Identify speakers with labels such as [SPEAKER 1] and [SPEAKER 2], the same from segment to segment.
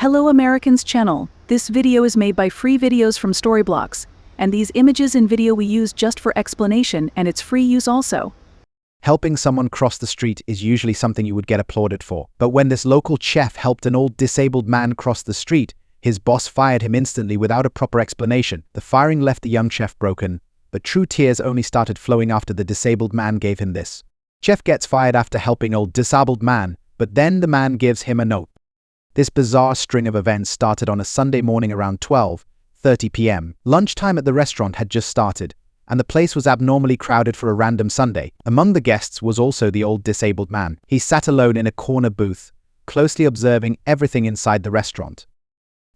[SPEAKER 1] Hello Americans channel. This video is made by free videos from Storyblocks, and these images and video we use just for explanation, and it's free use also.
[SPEAKER 2] Helping someone cross the street is usually something you would get applauded for. But when this local chef helped an old disabled man cross the street, his boss fired him instantly without a proper explanation. The firing left the young chef broken, but true tears only started flowing after the disabled man gave him this. Chef gets fired after helping old disabled man, but then the man gives him a note. This bizarre string of events started on a Sunday morning around 12:30 p.m. Lunchtime at the restaurant had just started, and the place was abnormally crowded for a random Sunday. Among the guests was also the old disabled man. He sat alone in a corner booth, closely observing everything inside the restaurant.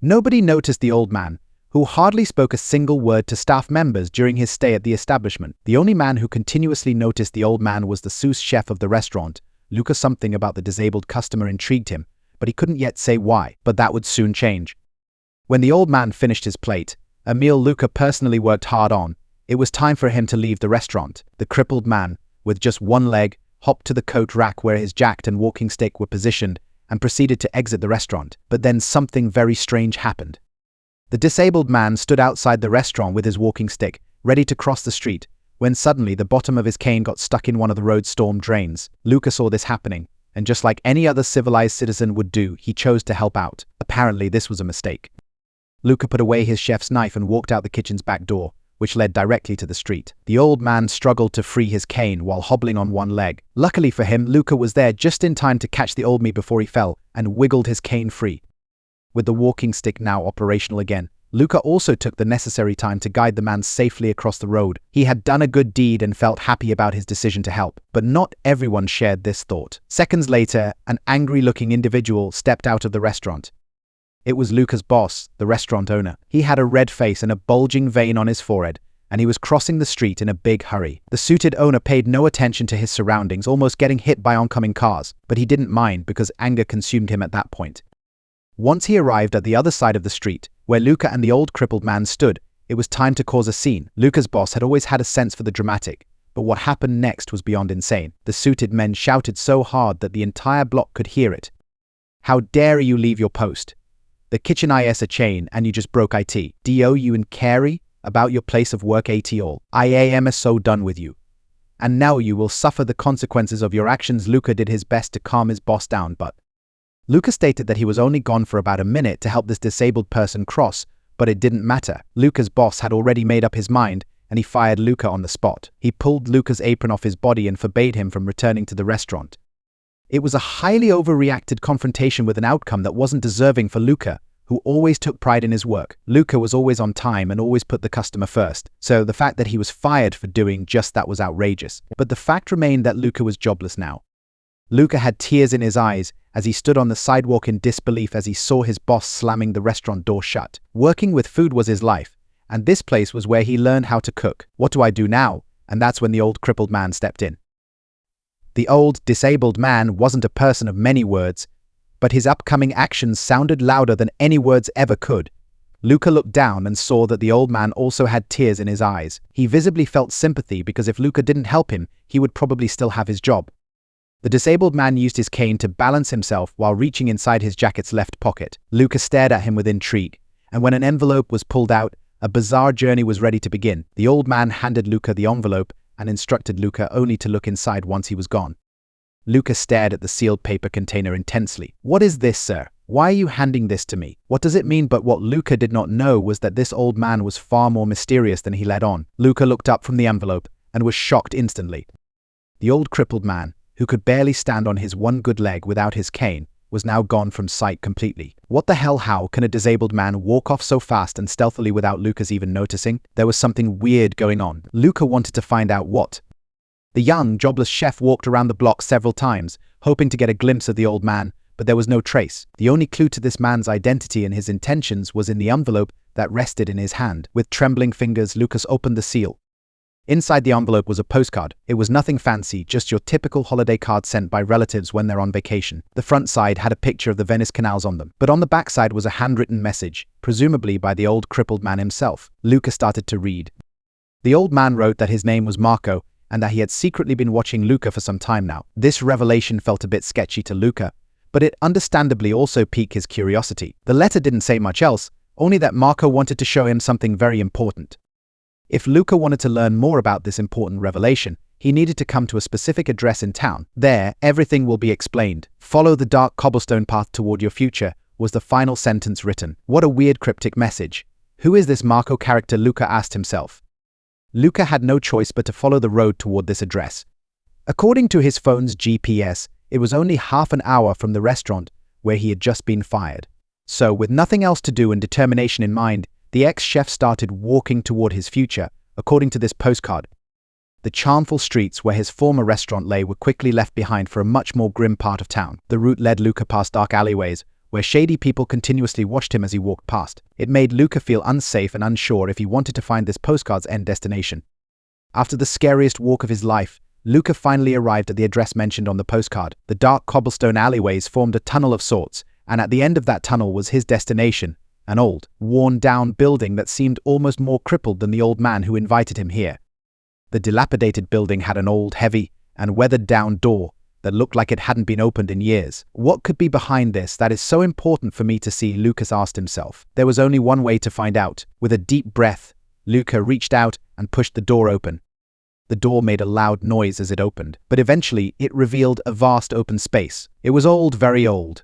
[SPEAKER 2] Nobody noticed the old man, who hardly spoke a single word to staff members during his stay at the establishment. The only man who continuously noticed the old man was the sous chef of the restaurant. Luca. Something about the disabled customer intrigued him, but he couldn't yet say why. But that would soon change. When the old man finished his plate, a meal Luca personally worked hard on, it was time for him to leave the restaurant. The crippled man, with just one leg, hopped to the coat rack where his jacket and walking stick were positioned and proceeded to exit the restaurant. But then something very strange happened. The disabled man stood outside the restaurant with his walking stick, ready to cross the street, when suddenly the bottom of his cane got stuck in one of the road storm drains. Luca saw this happening, and just like any other civilized citizen would do, he chose to help out. Apparently, this was a mistake. Luca put away his chef's knife and walked out the kitchen's back door, which led directly to the street. The old man struggled to free his cane while hobbling on one leg. Luckily for him, Luca was there just in time to catch the old man before he fell and wiggled his cane free. With the walking stick now operational again, Luca also took the necessary time to guide the man safely across the road. He had done a good deed and felt happy about his decision to help. But not everyone shared this thought. Seconds later, an angry-looking individual stepped out of the restaurant. It was Luca's boss, the restaurant owner. He had a red face and a bulging vein on his forehead, and he was crossing the street in a big hurry. The suited owner paid no attention to his surroundings, almost getting hit by oncoming cars, but he didn't mind because anger consumed him at that point. Once he arrived at the other side of the street, where Luca and the old crippled man stood, it was time to cause a scene. Luca's boss had always had a sense for the dramatic, but what happened next was beyond insane. The suited men shouted so hard that the entire block could hear it. "How dare you leave your post? The kitchen is a chain and you just broke it. Do you and carry about your place of work at all? I am so done with you. And now you will suffer the consequences of your actions." Luca did his best to calm his boss down, but Luca stated that he was only gone for about a minute to help this disabled person cross, but it didn't matter. Luca's boss had already made up his mind, and he fired Luca on the spot. He pulled Luca's apron off his body and forbade him from returning to the restaurant. It was a highly overreacted confrontation with an outcome that wasn't deserving for Luca, who always took pride in his work. Luca was always on time and always put the customer first, so the fact that he was fired for doing just that was outrageous. But the fact remained that Luca was jobless now. Luca had tears in his eyes as he stood on the sidewalk in disbelief as he saw his boss slamming the restaurant door shut. Working with food was his life, and this place was where he learned how to cook. "What do I do now?" And that's when the old crippled man stepped in. The old disabled man wasn't a person of many words, but his upcoming actions sounded louder than any words ever could. Luca looked down and saw that the old man also had tears in his eyes. He visibly felt sympathy because if Luca didn't help him, he would probably still have his job. The disabled man used his cane to balance himself while reaching inside his jacket's left pocket. Luca stared at him with intrigue, and when an envelope was pulled out, a bizarre journey was ready to begin. The old man handed Luca the envelope and instructed Luca only to look inside once he was gone. Luca stared at the sealed paper container intensely. "What is this, sir? Why are you handing this to me? What does it mean?" But what Luca did not know was that this old man was far more mysterious than he let on. Luca looked up from the envelope and was shocked instantly. The old crippled man, who could barely stand on his one good leg without his cane, was now gone from sight completely. What the hell? How can a disabled man walk off so fast and stealthily without Luca's even noticing? There was something weird going on. Luca wanted to find out what. The young, jobless chef walked around the block several times, hoping to get a glimpse of the old man, but there was no trace. The only clue to this man's identity and his intentions was in the envelope that rested in his hand. With trembling fingers, Lucas opened the seal. Inside the envelope was a postcard. It was nothing fancy, just your typical holiday card sent by relatives when they're on vacation. The front side had a picture of the Venice canals on them, but on the back side was a handwritten message, presumably by the old crippled man himself. Luca started to read. The old man wrote that his name was Marco and that he had secretly been watching Luca for some time now. This revelation felt a bit sketchy to Luca, but it understandably also piqued his curiosity. The letter didn't say much else, only that Marco wanted to show him something very important. If Luca wanted to learn more about this important revelation, he needed to come to a specific address in town. There, everything will be explained. Follow the dark cobblestone path toward your future, was the final sentence written. What a weird cryptic message. Who is this Marco character? Luca asked himself. Luca had no choice but to follow the road toward this address. According to his phone's GPS, it was only half an hour from the restaurant where he had just been fired. So, with nothing else to do and determination in mind, the ex-chef started walking toward his future, according to this postcard. The charmful streets where his former restaurant lay were quickly left behind for a much more grim part of town. The route led Luca past dark alleyways, where shady people continuously watched him as he walked past. It made Luca feel unsafe and unsure if he wanted to find this postcard's end destination. After the scariest walk of his life, Luca finally arrived at the address mentioned on the postcard. The dark cobblestone alleyways formed a tunnel of sorts, and at the end of that tunnel was his destination, an old, worn-down building that seemed almost more crippled than the old man who invited him here. The dilapidated building had an old, heavy, and weathered-down door that looked like it hadn't been opened in years. What could be behind this that is so important for me to see? Lucas asked himself. There was only one way to find out. With a deep breath, Luca reached out and pushed the door open. The door made a loud noise as it opened, but eventually it revealed a vast open space. It was old, very old.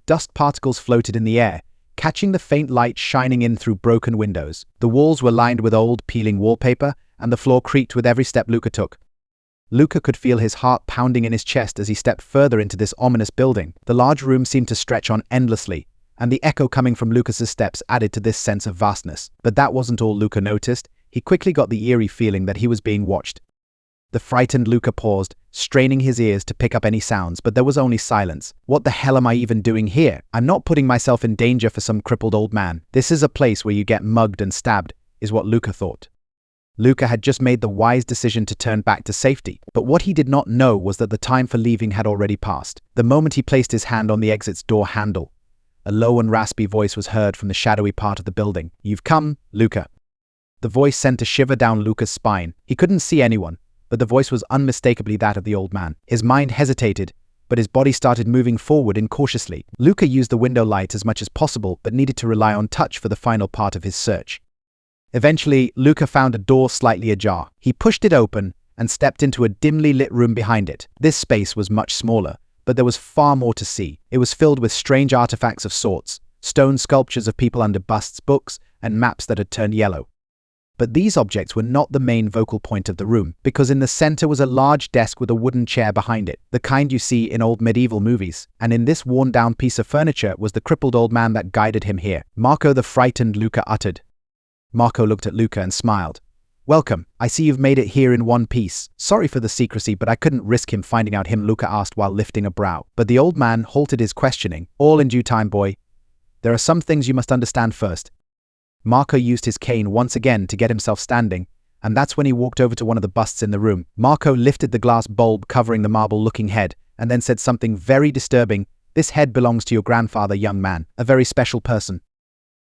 [SPEAKER 2] Dust particles floated in the air, catching the faint light shining in through broken windows. The walls were lined with old, peeling wallpaper, and the floor creaked with every step Luca took. Luca could feel his heart pounding in his chest as he stepped further into this ominous building. The large room seemed to stretch on endlessly, and the echo coming from Lucas's steps added to this sense of vastness. But that wasn't all Luca noticed. He quickly got the eerie feeling that he was being watched. The frightened Luca paused, straining his ears to pick up any sounds, but there was only silence. What the hell am I even doing here? I'm not putting myself in danger for some crippled old man. This is a place where you get mugged and stabbed, is what Luca thought. Luca had just made the wise decision to turn back to safety, but what he did not know was that the time for leaving had already passed. The moment he placed his hand on the exit's door handle, a low and raspy voice was heard from the shadowy part of the building. You've come, Luca. The voice sent a shiver down Luca's spine. He couldn't see anyone, but the voice was unmistakably that of the old man. His mind hesitated, but his body started moving forward incautiously. Luca used the window light as much as possible, but needed to rely on touch for the final part of his search. Eventually, Luca found a door slightly ajar. He pushed it open and stepped into a dimly lit room behind it. This space was much smaller, but there was far more to see. It was filled with strange artifacts of sorts, stone sculptures of people under busts, books, and maps that had turned yellow. But these objects were not the main focal point of the room, because in the center was a large desk with a wooden chair behind it, the kind you see in old medieval movies. And in this worn-down piece of furniture was the crippled old man that guided him here. Marco, the frightened Luca uttered. Marco looked at Luca and smiled. Welcome. I see you've made it here in one piece. Sorry for the secrecy, but I couldn't risk him finding out, Luca asked while lifting a brow. But the old man halted his questioning. All in due time, boy. There are some things you must understand first. Marco used his cane once again to get himself standing, and that's when he walked over to one of the busts in the room. Marco lifted the glass bulb covering the marble-looking head, and then said something very disturbing. This head belongs to your grandfather, young man, a very special person.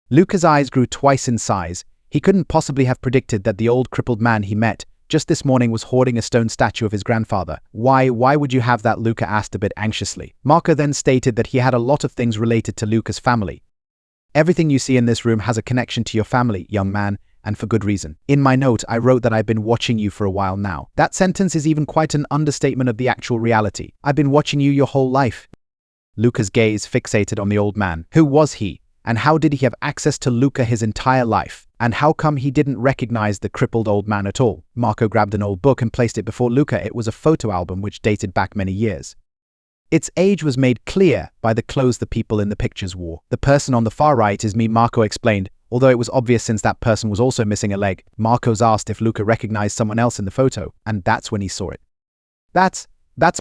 [SPEAKER 2] Luca's eyes grew twice in size. He couldn't possibly have predicted that the old crippled man he met just this morning was hoarding a stone statue of his grandfather. Why would you have that? Luca asked a bit anxiously. Marco then stated that he had a lot of things related to Luca's family. Everything you see in this room has a connection to your family, young man, and for good reason. In my note, I wrote that I've been watching you for a while now. That sentence is even quite an understatement of the actual reality. I've been watching you your whole life. Luca's gaze fixated on the old man. Who was he? And how did he have access to Luca his entire life? And how come he didn't recognize the crippled old man at all? Marco grabbed an old book and placed it before Luca. It was a photo album which dated back many years. Its age was made clear by the clothes the people in the pictures wore. The person on the far right is me, Marco explained, although it was obvious since that person was also missing a leg. Marco's asked if Luca recognized someone else in the photo, and that's when he saw it. That's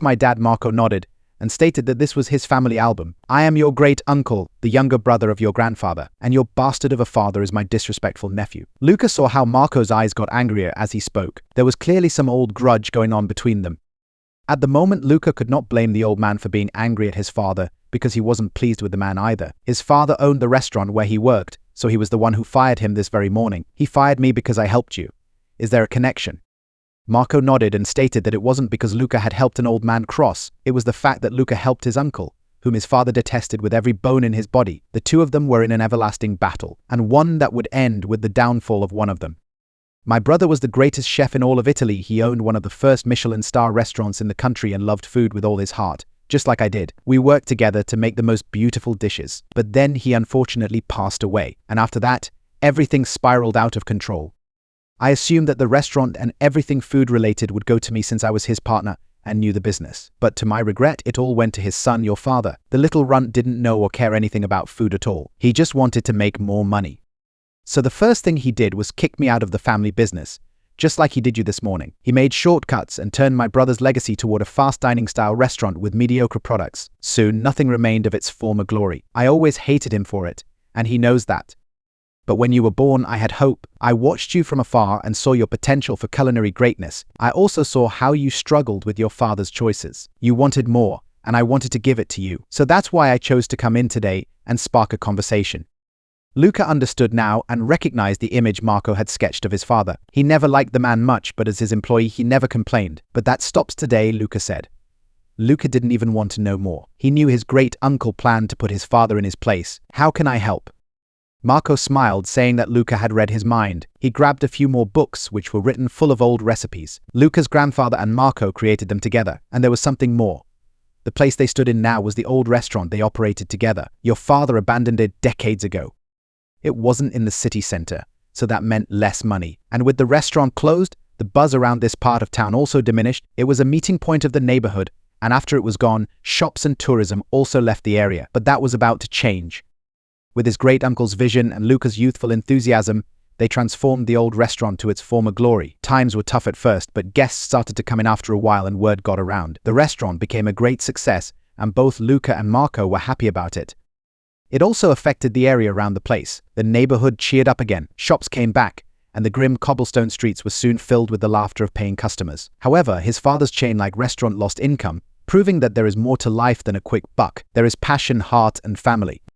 [SPEAKER 2] my dad, Marco nodded, and stated that this was his family album. I am your great uncle, the younger brother of your grandfather, and your bastard of a father is my disrespectful nephew. Luca saw how Marco's eyes got angrier as he spoke. There was clearly some old grudge going on between them. At the moment, Luca could not blame the old man for being angry at his father, because he wasn't pleased with the man either. His father owned the restaurant where he worked, so he was the one who fired him this very morning. He fired me because I helped you. Is there a connection? Marco nodded and stated that it wasn't because Luca had helped an old man cross, it was the fact that Luca helped his uncle, whom his father detested with every bone in his body. The two of them were in an everlasting battle, and one that would end with the downfall of one of them. My brother was the greatest chef in all of Italy. He owned one of the first Michelin star restaurants in the country and loved food with all his heart, just like I did. We worked together to make the most beautiful dishes. But then he unfortunately passed away, and after that, everything spiraled out of control. I assumed that the restaurant and everything food-related would go to me since I was his partner and knew the business. But to my regret, it all went to his son, your father. The little runt didn't know or care anything about food at all. He just wanted to make more money. So the first thing he did was kick me out of the family business, just like he did you this morning. He made shortcuts and turned my brother's legacy toward a fast dining style restaurant with mediocre products. Soon, nothing remained of its former glory. I always hated him for it, and he knows that. But when you were born, I had hope. I watched you from afar and saw your potential for culinary greatness. I also saw how you struggled with your father's choices. You wanted more, and I wanted to give it to you. So that's why I chose to come in today and spark a conversation. Luca understood now and recognized the image Marco had sketched of his father. He never liked the man much, but as his employee, he never complained. But that stops today, Luca said. Luca didn't even want to know more. He knew his great uncle planned to put his father in his place. How can I help? Marco smiled, saying that Luca had read his mind. He grabbed a few more books, which were written full of old recipes. Luca's grandfather and Marco created them together, and there was something more. The place they stood in now was the old restaurant they operated together. Your father abandoned it decades ago. It wasn't in the city center, so that meant less money. And with the restaurant closed, the buzz around this part of town also diminished. It was a meeting point of the neighborhood, and after it was gone, shops and tourism also left the area. But that was about to change. With his great-uncle's vision and Luca's youthful enthusiasm, they transformed the old restaurant to its former glory. Times were tough at first, but guests started to come in after a while and word got around. The restaurant became a great success, and both Luca and Marco were happy about it. It also affected the area around the place. The neighborhood cheered up again, shops came back, and the grim cobblestone streets were soon filled with the laughter of paying customers. However, his father's chain-like restaurant lost income, proving that there is more to life than a quick buck. There is passion, heart, and family.